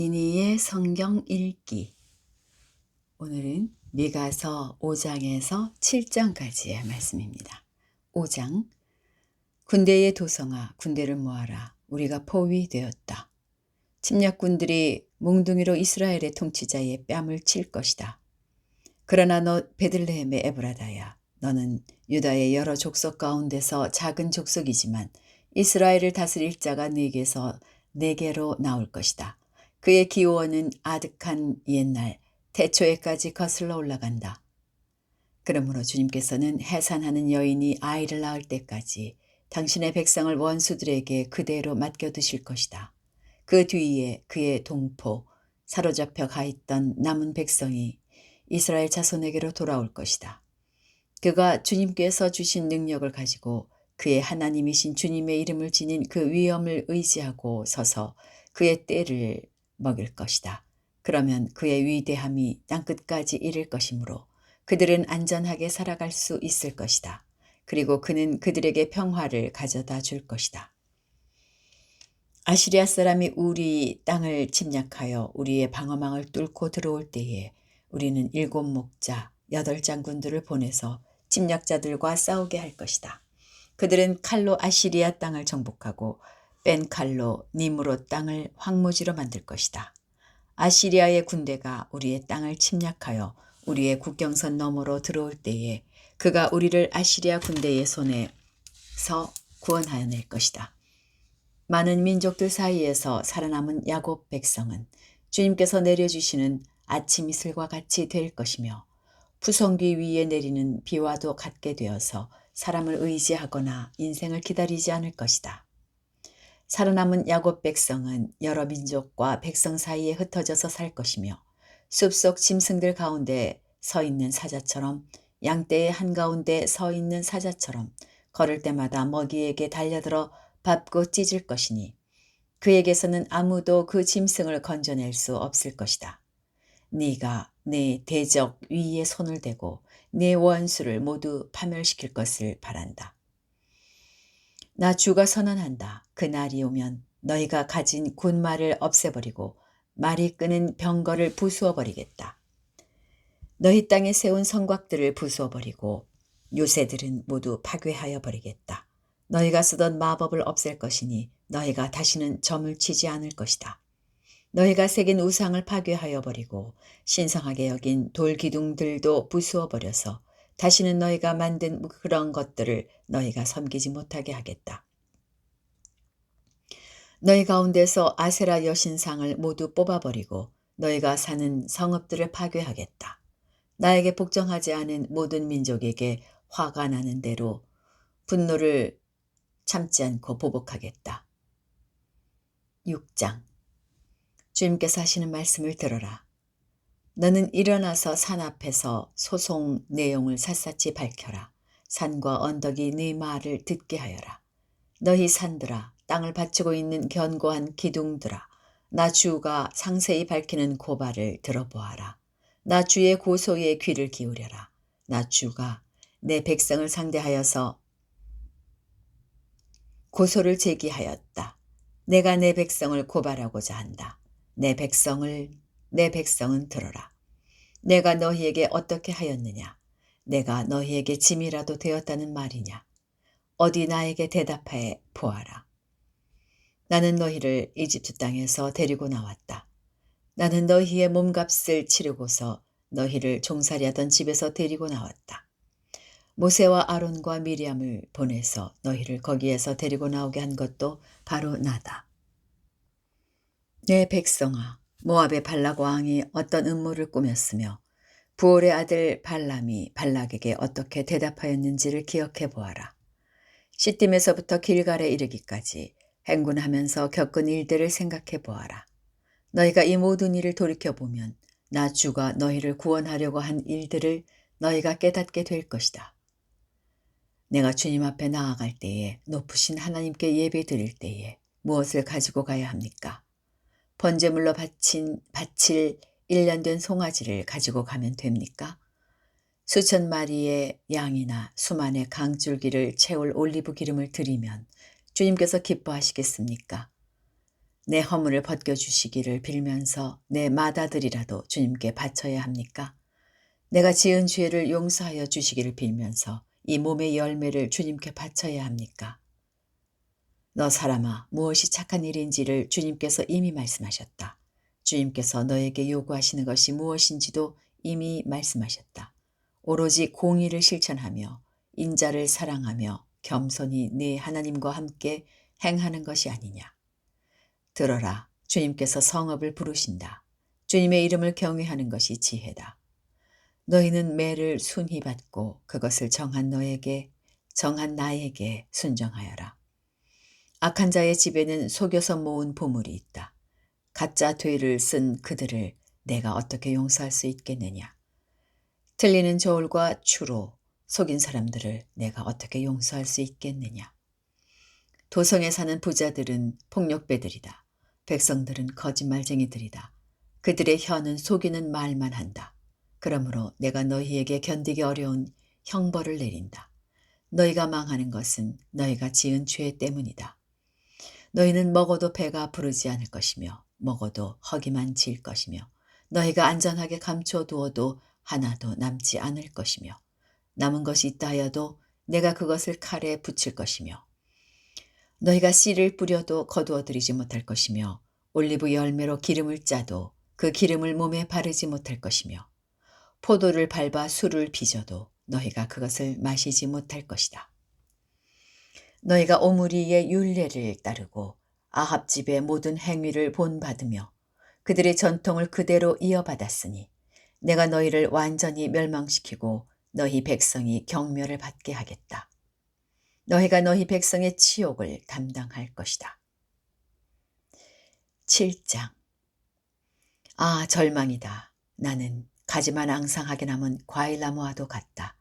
이니의 성경 읽기. 오늘은 미가서 5장에서 7장까지의 말씀입니다. 5장. 군대의 도성아, 군대를 모아라. 우리가 포위되었다. 침략군들이 몽둥이로 이스라엘의 통치자의 뺨을 칠 것이다. 그러나 너 베들레헴의 에브라다야, 너는 유다의 여러 족속 가운데서 작은 족속이지만 이스라엘을 다스릴 자가 네게로 나올 것이다. 그의 기호원은 아득한 옛날 태초에까지 거슬러 올라간다. 그러므로 주님께서는 해산하는 여인이 아이를 낳을 때까지 당신의 백성을 원수들에게 그대로 맡겨두실 것이다. 그 뒤에 그의 동포, 사로잡혀 가있던 남은 백성이 이스라엘 자손에게로 돌아올 것이다. 그가 주님께서 주신 능력을 가지고 그의 하나님이신 주님의 이름을 지닌 그 위엄을 의지하고 서서 그의 때를 먹일 것이다. 그러면 그의 위대함이 땅끝까지 이를 것이므로 그들은 안전하게 살아갈 수 있을 것이다. 그리고 그는 그들에게 평화를 가져다 줄 것이다. 아시리아 사람이 우리 땅을 침략하여 우리의 방어망을 뚫고 들어올 때에 우리는 7 목자 8 장군들을 보내서 침략자들과 싸우게 할 것이다. 그들은 칼로 아시리아 땅을 정복하고 뺀 칼로 니므롯 땅을 황무지로 만들 것이다. 아시리아의 군대가 우리의 땅을 침략하여 우리의 국경선 너머로 들어올 때에 그가 우리를 아시리아 군대의 손에서 구원하여낼 것이다. 많은 민족들 사이에서 살아남은 야곱 백성은 주님께서 내려주시는 아침 이슬과 같이 될 것이며 푸성귀 위에 내리는 비와도 같게 되어서 사람을 의지하거나 인생을 기다리지 않을 것이다. 살아남은 야곱 백성은 여러 민족과 백성 사이에 흩어져서 살 것이며 숲속 짐승들 가운데 서 있는 사자처럼 양떼의 한가운데 서 있는 사자처럼 걸을 때마다 먹이에게 달려들어 밟고 찢을 것이니 그에게서는 아무도 그 짐승을 건져낼 수 없을 것이다. 네가 내 대적 위에 손을 대고 내 원수를 모두 파멸시킬 것을 바란다. 나 주가 선언한다. 그 날이 오면 너희가 가진 군마를 없애버리고 말이 끄는 병거를 부수어버리겠다. 너희 땅에 세운 성곽들을 부수어버리고 요새들은 모두 파괴하여 버리겠다. 너희가 쓰던 마법을 없앨 것이니 너희가 다시는 점을 치지 않을 것이다. 너희가 새긴 우상을 파괴하여 버리고 신성하게 여긴 돌기둥들도 부수어 버려서 다시는 너희가 만든 그런 것들을 너희가 섬기지 못하게 하겠다. 너희 가운데서 아세라 여신상을 모두 뽑아버리고 너희가 사는 성읍들을 파괴하겠다. 나에게 복종하지 않은 모든 민족에게 화가 나는 대로 분노를 참지 않고 보복하겠다. 6장. 주님께서 하시는 말씀을 들어라. 너는 일어나서 산 앞에서 소송 내용을 샅샅이 밝혀라. 산과 언덕이 네 말을 듣게 하여라. 너희 산들아, 땅을 받치고 있는 견고한 기둥들아, 나 주가 상세히 밝히는 고발을 들어보아라. 나 주의 고소에 귀를 기울여라. 나 주가 내 백성을 상대하여서 고소를 제기하였다. 내가 내 백성을 고발하고자 한다. 내 백성은 들어라. 내가 너희에게 어떻게 하였느냐? 내가 너희에게 짐이라도 되었다는 말이냐? 어디 나에게 대답해 보아라. 나는 너희를 이집트 땅에서 데리고 나왔다. 나는 너희의 몸값을 치르고서 너희를 종살이 하던 집에서 데리고 나왔다. 모세와 아론과 미리암을 보내서 너희를 거기에서 데리고 나오게 한 것도 바로 나다. 내 백성아, 모압의 발락 왕이 어떤 음모를 꾸몄으며 부올의 아들 발람이 발락에게 어떻게 대답하였는지를 기억해 보아라. 시딤에서부터 길갈에 이르기까지 행군하면서 겪은 일들을 생각해 보아라. 너희가 이 모든 일을 돌이켜보면 나 주가 너희를 구원하려고 한 일들을 너희가 깨닫게 될 것이다. 내가 주님 앞에 나아갈 때에 높으신 하나님께 예배 드릴 때에 무엇을 가지고 가야 합니까? 번제물로 바칠 1년 된 송아지를 가지고 가면 됩니까? 수천 마리의 양이나 수만의 강줄기를 채울 올리브 기름을 드리면 주님께서 기뻐하시겠습니까? 내 허물을 벗겨주시기를 빌면서 내 맏아들이라도 주님께 바쳐야 합니까? 내가 지은 죄를 용서하여 주시기를 빌면서 이 몸의 열매를 주님께 바쳐야 합니까? 너 사람아, 무엇이 착한 일인지를 주님께서 이미 말씀하셨다. 주님께서 너에게 요구하시는 것이 무엇인지도 이미 말씀하셨다. 오로지 공의를 실천하며 인자를 사랑하며 겸손히 네 하나님과 함께 행하는 것이 아니냐. 들어라, 주님께서 성읍을 부르신다. 주님의 이름을 경외하는 것이 지혜다. 너희는 매를 순히 받고 그것을 정한 너에게, 정한 나에게 순정하여라. 악한 자의 집에는 속여서 모은 보물이 있다. 가짜 되를 쓴 그들을 내가 어떻게 용서할 수 있겠느냐. 틀리는 저울과 추로 속인 사람들을 내가 어떻게 용서할 수 있겠느냐. 도성에 사는 부자들은 폭력배들이다. 백성들은 거짓말쟁이들이다. 그들의 혀는 속이는 말만 한다. 그러므로 내가 너희에게 견디기 어려운 형벌을 내린다. 너희가 망하는 것은 너희가 지은 죄 때문이다. 너희는 먹어도 배가 부르지 않을 것이며 먹어도 허기만 질 것이며 너희가 안전하게 감춰두어도 하나도 남지 않을 것이며 남은 것이 있다 하여도 내가 그것을 칼에 붙일 것이며 너희가 씨를 뿌려도 거두어들이지 못할 것이며 올리브 열매로 기름을 짜도 그 기름을 몸에 바르지 못할 것이며 포도를 밟아 술을 빚어도 너희가 그것을 마시지 못할 것이다. 너희가 오므리의 율례를 따르고 아합 집의 모든 행위를 본받으며 그들의 전통을 그대로 이어받았으니 내가 너희를 완전히 멸망시키고 너희 백성이 경멸을 받게 하겠다. 너희가 너희 백성의 치욕을 담당할 것이다. 7장. 아, 절망이다. 나는 가지만 앙상하게 남은 과일나무와도 같다.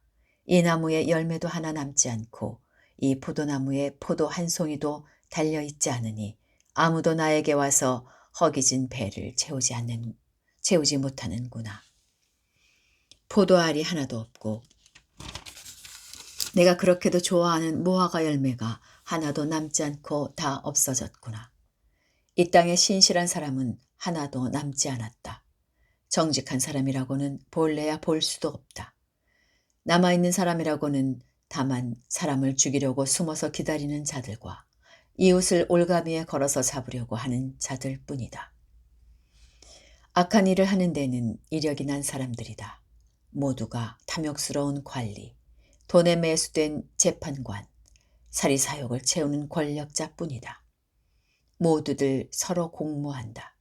이 나무에 열매도 하나 남지 않고 이 포도나무에 포도 한 송이도 달려있지 않으니 아무도 나에게 와서 허기진 배를 채우지 못하는구나. 포도알이 하나도 없고 내가 그렇게도 좋아하는 무화과 열매가 하나도 남지 않고 다 없어졌구나. 이 땅에 신실한 사람은 하나도 남지 않았다. 정직한 사람이라고는 볼래야 볼 수도 없다. 남아있는 사람이라고는 다만 사람을 죽이려고 숨어서 기다리는 자들과 이웃을 올가미에 걸어서 잡으려고 하는 자들 뿐이다. 악한 일을 하는 데는 이력이 난 사람들이다. 모두가 탐욕스러운 관리, 돈에 매수된 재판관, 사리사욕을 채우는 권력자뿐이다. 모두들 서로 공모한다.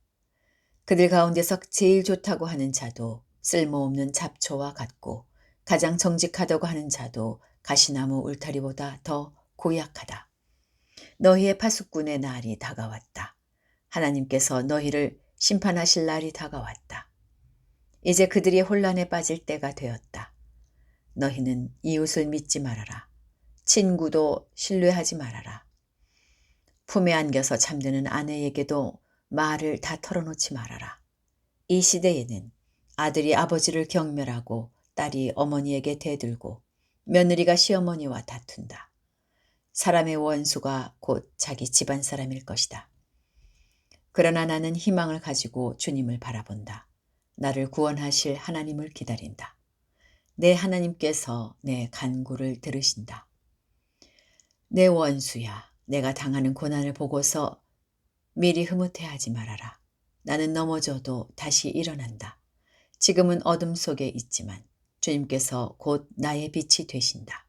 그들 가운데서 제일 좋다고 하는 자도 쓸모없는 잡초와 같고 가장 정직하다고 하는 자도 가시나무 울타리보다 더 고약하다. 너희의 파수꾼의 날이 다가왔다. 하나님께서 너희를 심판하실 날이 다가왔다. 이제 그들이 혼란에 빠질 때가 되었다. 너희는 이웃을 믿지 말아라. 친구도 신뢰하지 말아라. 품에 안겨서 잠드는 아내에게도 말을 다 털어놓지 말아라. 이 시대에는 아들이 아버지를 경멸하고 딸이 어머니에게 대들고 며느리가 시어머니와 다툰다. 사람의 원수가 곧 자기 집안 사람일 것이다. 그러나 나는 희망을 가지고 주님을 바라본다. 나를 구원하실 하나님을 기다린다. 내 하나님께서 내 간구를 들으신다. 내 원수야, 내가 당하는 고난을 보고서 미리 흐뭇해하지 말아라. 나는 넘어져도 다시 일어난다. 지금은 어둠 속에 있지만 주님께서 곧 나의 빛이 되신다.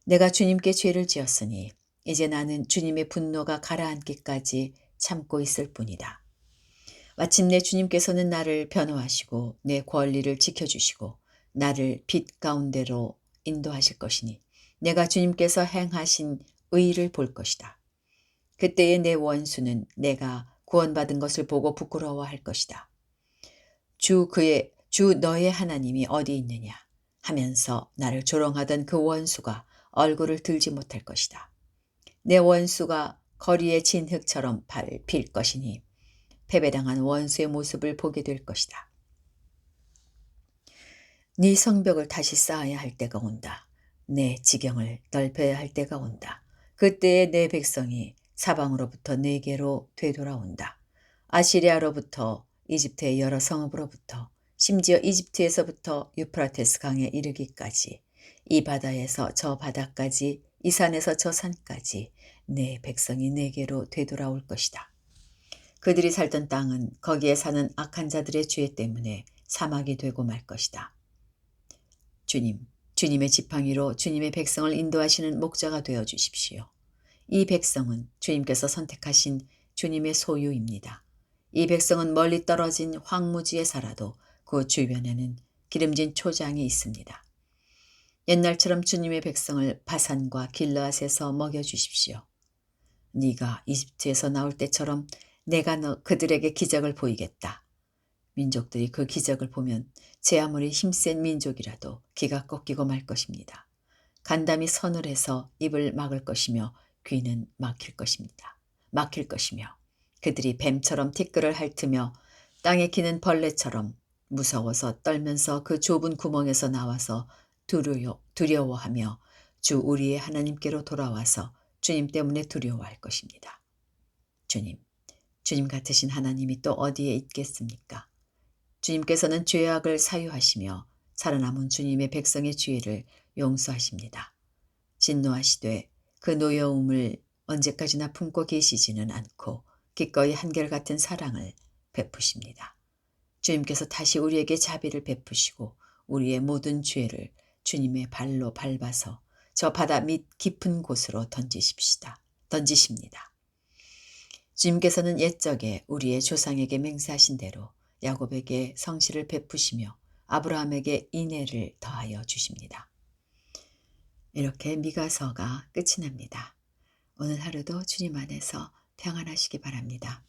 내가 주님께 죄를 지었으니 이제 나는 주님의 분노가 가라앉기까지 참고 있을 뿐이다. 마침내 주님께서는 나를 변호하시고 내 권리를 지켜주시고 나를 빛 가운데로 인도하실 것이니 내가 주님께서 행하신 의를 볼 것이다. 그때에 내 원수는 내가 구원받은 것을 보고 부끄러워할 것이다. 주 너의 하나님이 어디 있느냐 하면서 나를 조롱하던 그 원수가 얼굴을 들지 못할 것이다. 내 원수가 거리의 진흙처럼 밟힐 것이니 패배당한 원수의 모습을 보게 될 것이다. 네 성벽을 다시 쌓아야 할 때가 온다. 내 지경을 넓혀야 할 때가 온다. 그때에 내 백성이 사방으로부터 네게로 되돌아온다. 아시리아로부터, 이집트의 여러 성읍으로부터, 심지어 이집트에서부터 유프라테스 강에 이르기까지, 이 바다에서 저 바다까지, 이 산에서 저 산까지 내 백성이 내게로 되돌아올 것이다. 그들이 살던 땅은 거기에 사는 악한 자들의 죄 때문에 사막이 되고 말 것이다. 주님, 주님의 지팡이로 주님의 백성을 인도하시는 목자가 되어 주십시오. 이 백성은 주님께서 선택하신 주님의 소유입니다. 이 백성은 멀리 떨어진 황무지에 살아도 그 주변에는 기름진 초장이 있습니다. 옛날처럼 주님의 백성을 바산과 길르앗에서 먹여주십시오. 네가 이집트에서 나올 때처럼 내가 그들에게 기적을 보이겠다. 민족들이 그 기적을 보면 제 아무리 힘센 민족이라도 기가 꺾이고 말 것입니다. 간담이 서늘해서 입을 막을 것이며 귀는 막힐 것입니다. 막힐 것이며 그들이 뱀처럼 티끌을 핥으며 땅에 기는 벌레처럼 무서워서 떨면서 그 좁은 구멍에서 나와서 두려워하며 주 우리의 하나님께로 돌아와서 주님 때문에 두려워할 것입니다. 주님 같으신 하나님이 또 어디에 있겠습니까? 주님께서는 죄악을 사유하시며 살아남은 주님의 백성의 죄를 용서하십니다. 진노하시되 그 노여움을 언제까지나 품고 계시지는 않고 기꺼이 한결같은 사랑을 베푸십니다. 주님께서 다시 우리에게 자비를 베푸시고 우리의 모든 죄를 주님의 발로 밟아서 저 바다 밑 깊은 곳으로 던지십니다. 주님께서는 옛적에 우리의 조상에게 맹세하신 대로 야곱에게 성실을 베푸시며 아브라함에게 인애를 더하여 주십니다. 이렇게 미가서가 끝이 납니다. 오늘 하루도 주님 안에서 평안하시기 바랍니다.